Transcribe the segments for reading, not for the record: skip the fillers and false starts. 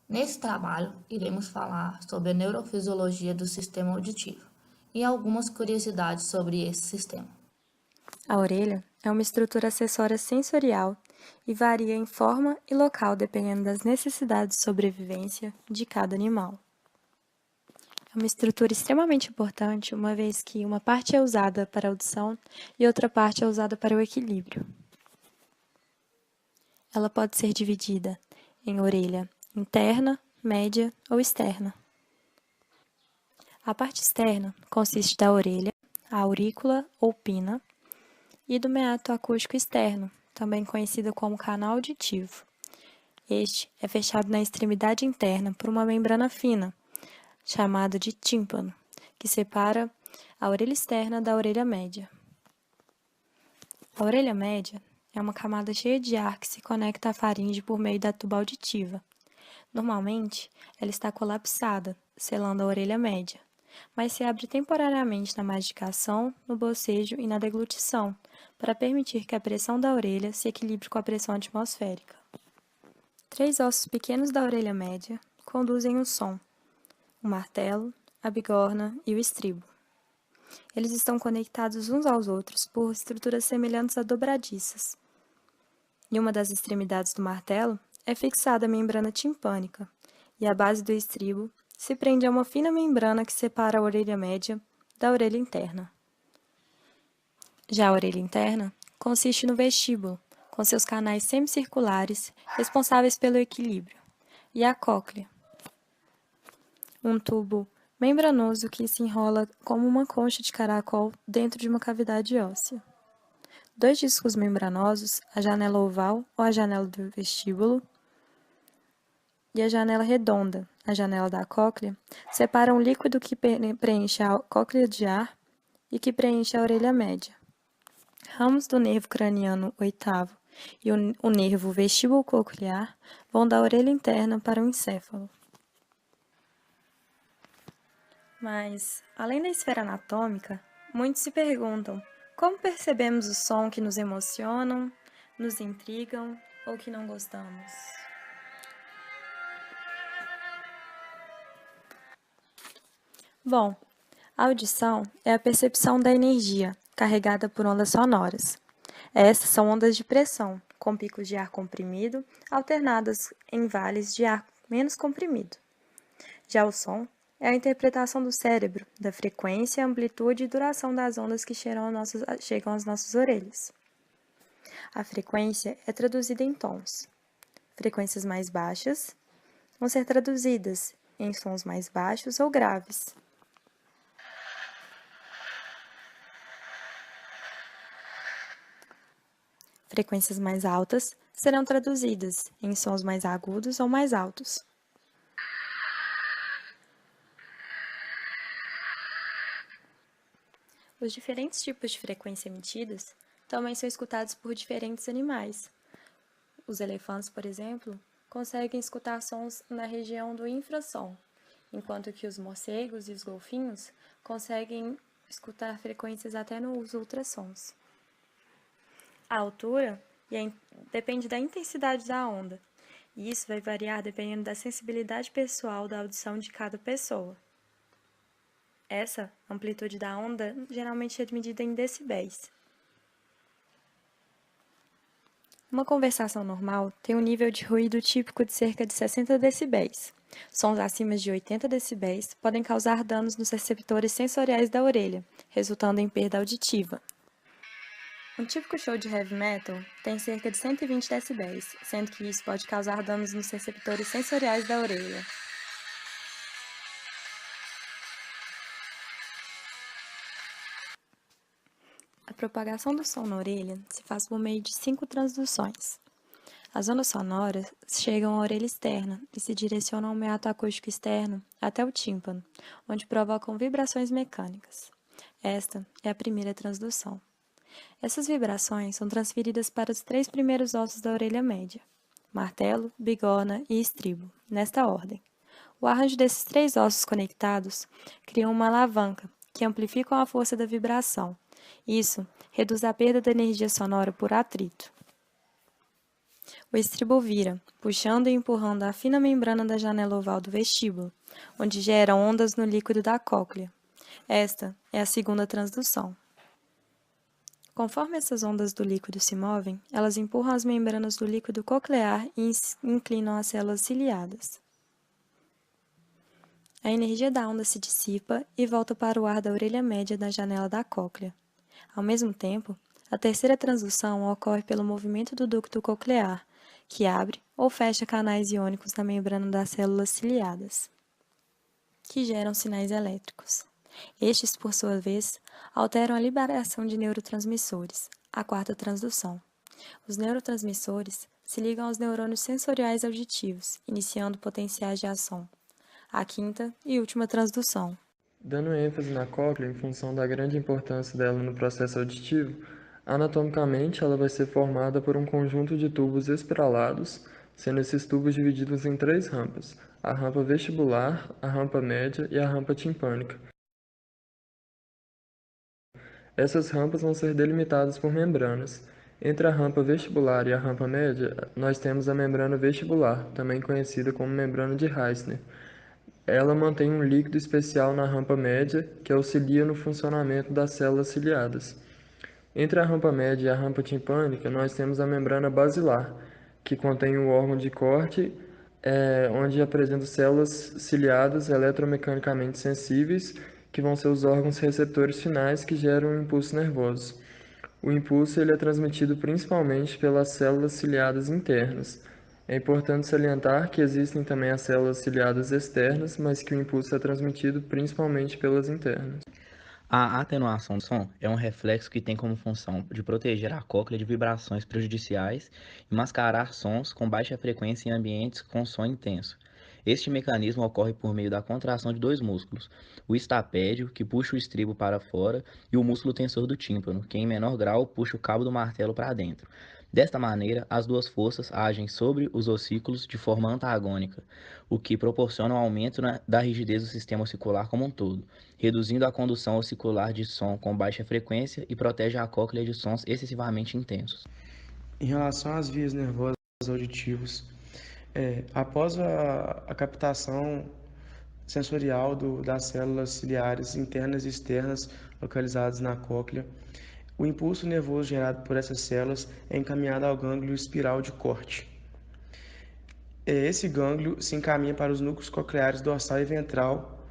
Nesse trabalho, iremos falar sobre a neurofisiologia do sistema auditivo e algumas curiosidades sobre esse sistema. A orelha é uma estrutura acessória sensorial e varia em forma e local dependendo das necessidades de sobrevivência de cada animal. É uma estrutura extremamente importante, uma vez que uma parte é usada para a audição e outra parte é usada para o equilíbrio. Ela pode ser dividida em orelha interna, média ou externa. A parte externa consiste da orelha, a aurícula ou pina, e do meato acústico externo, também conhecido como canal auditivo. Este é fechado na extremidade interna por uma membrana fina, chamada de tímpano, que separa a orelha externa da orelha média. A orelha média é uma camada cheia de ar que se conecta à faringe por meio da tuba auditiva. Normalmente, ela está colapsada, selando a orelha média, mas se abre temporariamente na mastigação, no bocejo e na deglutição, para permitir que a pressão da orelha se equilibre com a pressão atmosférica. 3 ossos pequenos da orelha média conduzem o som: o martelo, a bigorna e o estribo. Eles estão conectados uns aos outros por estruturas semelhantes a dobradiças. Em uma das extremidades do martelo é fixada a membrana timpânica, e a base do estribo se prende a uma fina membrana que separa a orelha média da orelha interna. Já a orelha interna consiste no vestíbulo, com seus canais semicirculares responsáveis pelo equilíbrio, e a cóclea, um tubo membranoso que se enrola como uma concha de caracol dentro de uma cavidade óssea. 2 discos membranosos, a janela oval ou a janela do vestíbulo, e a janela redonda, a janela da cóclea, separam o líquido que preenche a cóclea de ar e que preenche a orelha média. Ramos do nervo craniano oitavo e o nervo vestíbulo-coclear vão da orelha interna para o encéfalo. Mas, além da esfera anatômica, muitos se perguntam como percebemos o som que nos emocionam, nos intrigam ou que não gostamos. Bom, a audição é a percepção da energia carregada por ondas sonoras. Essas são ondas de pressão, com picos de ar comprimido, alternadas em vales de ar menos comprimido. Já o som é a interpretação do cérebro da frequência, amplitude e duração das ondas que chegam às nossas orelhas. A frequência é traduzida em tons. Frequências mais baixas vão ser traduzidas em sons mais baixos ou graves. Frequências mais altas serão traduzidas em sons mais agudos ou mais altos. Os diferentes tipos de frequência emitidas também são escutados por diferentes animais. Os elefantes, por exemplo, conseguem escutar sons na região do infrassom, enquanto que os morcegos e os golfinhos conseguem escutar frequências até nos ultrassons. A altura depende da intensidade da onda, e isso vai variar dependendo da sensibilidade pessoal da audição de cada pessoa. Essa amplitude da onda geralmente é medida em decibéis. Uma conversação normal tem um nível de ruído típico de cerca de 60 decibéis. Sons acima de 80 decibéis podem causar danos nos receptores sensoriais da orelha, resultando em perda auditiva. Um típico show de heavy metal tem cerca de 120 decibéis, sendo que isso pode causar danos nos receptores sensoriais da orelha. A propagação do som na orelha se faz por meio de 5 transduções. As ondas sonoras chegam à orelha externa e se direcionam ao meato acústico externo até o tímpano, onde provocam vibrações mecânicas. Esta é a primeira transdução. Essas vibrações são transferidas para os 3 primeiros ossos da orelha média: martelo, bigorna e estribo, nesta ordem. O arranjo desses 3 ossos conectados cria uma alavanca que amplificam a força da vibração. Isso reduz a perda da energia sonora por atrito. O estribo vira, puxando e empurrando a fina membrana da janela oval do vestíbulo, onde gera ondas no líquido da cóclea. Esta é a segunda transdução. Conforme essas ondas do líquido se movem, elas empurram as membranas do líquido coclear e inclinam as células ciliadas. A energia da onda se dissipa e volta para o ar da orelha média da janela da cóclea. Ao mesmo tempo, a terceira transdução ocorre pelo movimento do ducto coclear, que abre ou fecha canais iônicos na membrana das células ciliadas, que geram sinais elétricos. Estes, por sua vez, alteram a liberação de neurotransmissores, a quarta transdução. Os neurotransmissores se ligam aos neurônios sensoriais auditivos, iniciando potenciais de ação, a quinta e última transdução. Dando ênfase na cóclea em função da grande importância dela no processo auditivo, anatomicamente ela vai ser formada por um conjunto de tubos espiralados, sendo esses tubos divididos em 3 rampas: a rampa vestibular, a rampa média e a rampa timpânica. Essas rampas vão ser delimitadas por membranas. Entre a rampa vestibular e a rampa média, nós temos a membrana vestibular, também conhecida como membrana de Reissner. Ela mantém um líquido especial na rampa média que auxilia no funcionamento das células ciliadas. Entre a rampa média e a rampa timpânica, nós temos a membrana basilar, que contém o órgão de corte, onde apresenta células ciliadas eletromecanicamente sensíveis, que vão ser os órgãos receptores finais que geram o impulso nervoso. O impulso ele é transmitido principalmente pelas células ciliadas internas. É importante salientar que existem também as células ciliadas externas, mas que o impulso é transmitido principalmente pelas internas. A atenuação do som é um reflexo que tem como função de proteger a cóclea de vibrações prejudiciais e mascarar sons com baixa frequência em ambientes com som intenso. Este mecanismo ocorre por meio da contração de 2 músculos, o estapédio, que puxa o estribo para fora, e o músculo tensor do tímpano, que em menor grau puxa o cabo do martelo para dentro. Desta maneira, as 2 forças agem sobre os ossículos de forma antagônica, o que proporciona um aumento da rigidez do sistema ossicular como um todo, reduzindo a condução ossicular de som com baixa frequência e protege a cóclea de sons excessivamente intensos. Em relação às vias nervosas auditivas, após a captação sensorial das células ciliares internas e externas localizadas na cóclea, o impulso nervoso gerado por essas células é encaminhado ao gânglio espiral de corte. Esse gânglio se encaminha para os núcleos cocleares dorsal e ventral,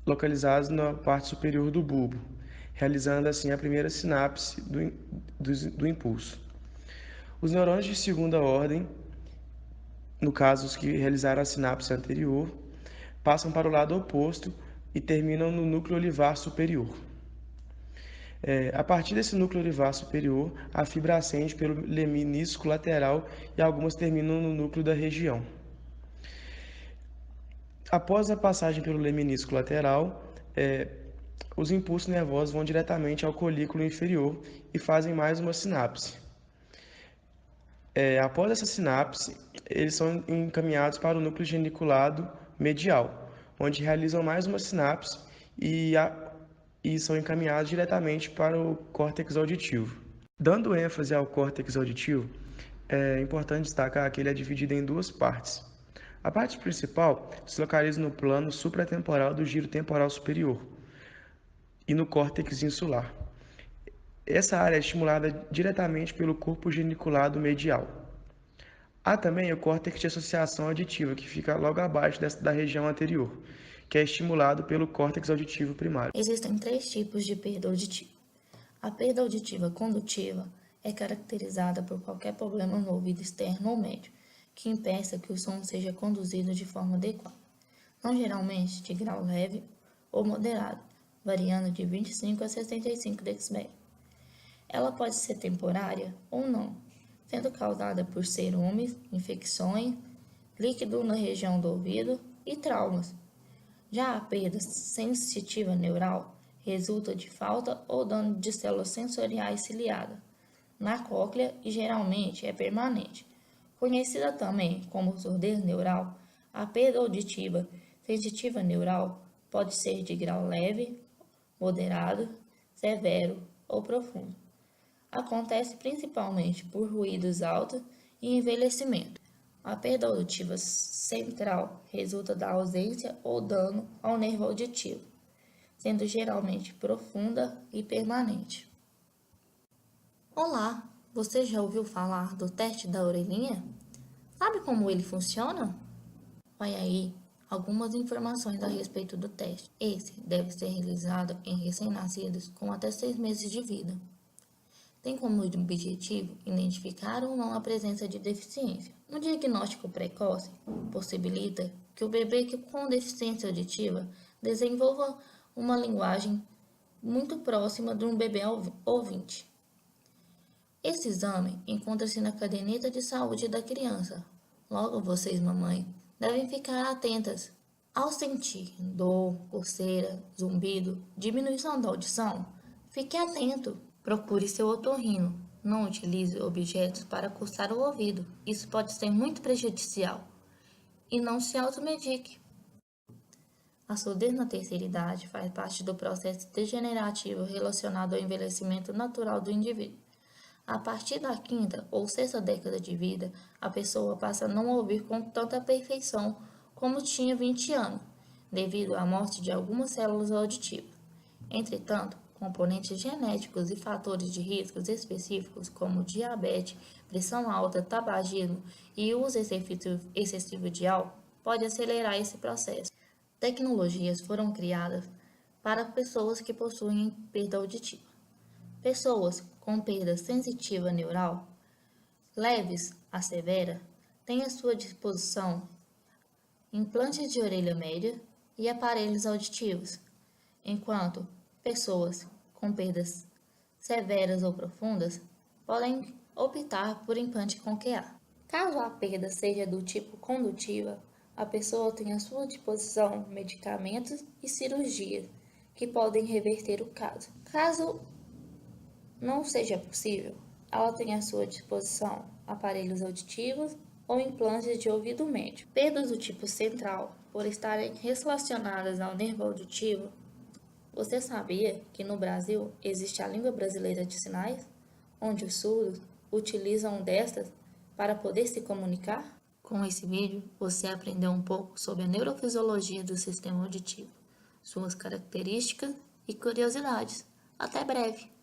localizados na parte superior do bulbo, realizando assim a primeira sinapse do impulso. Os neurônios de segunda ordem, no caso os que realizaram a sinapse anterior, passam para o lado oposto e terminam no núcleo olivar superior. A partir desse núcleo olivar superior, a fibra ascende pelo leminisco lateral e algumas terminam no núcleo da região. Após a passagem pelo leminisco lateral, os impulsos nervosos vão diretamente ao colículo inferior e fazem mais uma sinapse. Após essa sinapse, eles são encaminhados para o núcleo geniculado medial, onde realizam mais uma sinapse e são encaminhados diretamente para o córtex auditivo. Dando ênfase ao córtex auditivo, é importante destacar que ele é dividido em 2 partes. A parte principal se localiza no plano supratemporal do giro temporal superior e no córtex insular. Essa área é estimulada diretamente pelo corpo geniculado medial. Há também o córtex de associação auditiva, que fica logo abaixo da região anterior, que é estimulado pelo córtex auditivo primário. Existem 3 tipos de perda auditiva. A perda auditiva condutiva é caracterizada por qualquer problema no ouvido externo ou médio, que impeça que o som seja conduzido de forma adequada, não geralmente de grau leve ou moderado, variando de 25 a 65 dB. Ela pode ser temporária ou não, sendo causada por cerumes, infecções, líquido na região do ouvido e traumas. Já a perda sensitiva neural resulta de falta ou dano de células sensoriais ciliadas na cóclea e geralmente é permanente. Conhecida também como surdez neural, a perda auditiva sensitiva neural pode ser de grau leve, moderado, severo ou profundo. Acontece principalmente por ruídos altos e envelhecimento. A perda auditiva central resulta da ausência ou dano ao nervo auditivo, sendo geralmente profunda e permanente. Olá, você já ouviu falar do teste da orelhinha? Sabe como ele funciona? Olha aí algumas informações a respeito do teste. Esse deve ser realizado em recém-nascidos com até 6 meses de vida. Tem como objetivo identificar ou não a presença de deficiência. Um diagnóstico precoce possibilita que o bebê com deficiência auditiva desenvolva uma linguagem muito próxima de um bebê ouvinte. Esse exame encontra-se na caderneta de saúde da criança. Logo, vocês, mamãe, devem ficar atentas. Ao sentir dor, coceira, zumbido, diminuição da audição, fique atento. Procure seu otorrino. Não utilize objetos para coçar o ouvido. Isso pode ser muito prejudicial. E não se automedique. A surdez na terceira idade faz parte do processo degenerativo relacionado ao envelhecimento natural do indivíduo. A partir da quinta ou sexta década de vida, a pessoa passa a não ouvir com tanta perfeição como tinha 20 anos, devido à morte de algumas células auditivas. Entretanto, componentes genéticos e fatores de riscos específicos, como diabetes, pressão alta, tabagismo e uso excessivo de álcool, pode acelerar esse processo. Tecnologias foram criadas para pessoas que possuem perda auditiva. Pessoas com perda sensitiva neural, leves a severa, têm à sua disposição implantes de orelha média e aparelhos auditivos, enquanto pessoas com perdas severas ou profundas podem optar por implante cochlear. Caso a perda seja do tipo condutiva, a pessoa tem à sua disposição medicamentos e cirurgias que podem reverter o caso. Caso não seja possível, ela tem à sua disposição aparelhos auditivos ou implantes de ouvido médio. Perdas do tipo central, por estarem relacionadas ao nervo auditivo. Você sabia que no Brasil existe a língua brasileira de sinais, onde os surdos utilizam destas para poder se comunicar? Com esse vídeo, você aprendeu um pouco sobre a neurofisiologia do sistema auditivo, suas características e curiosidades. Até breve!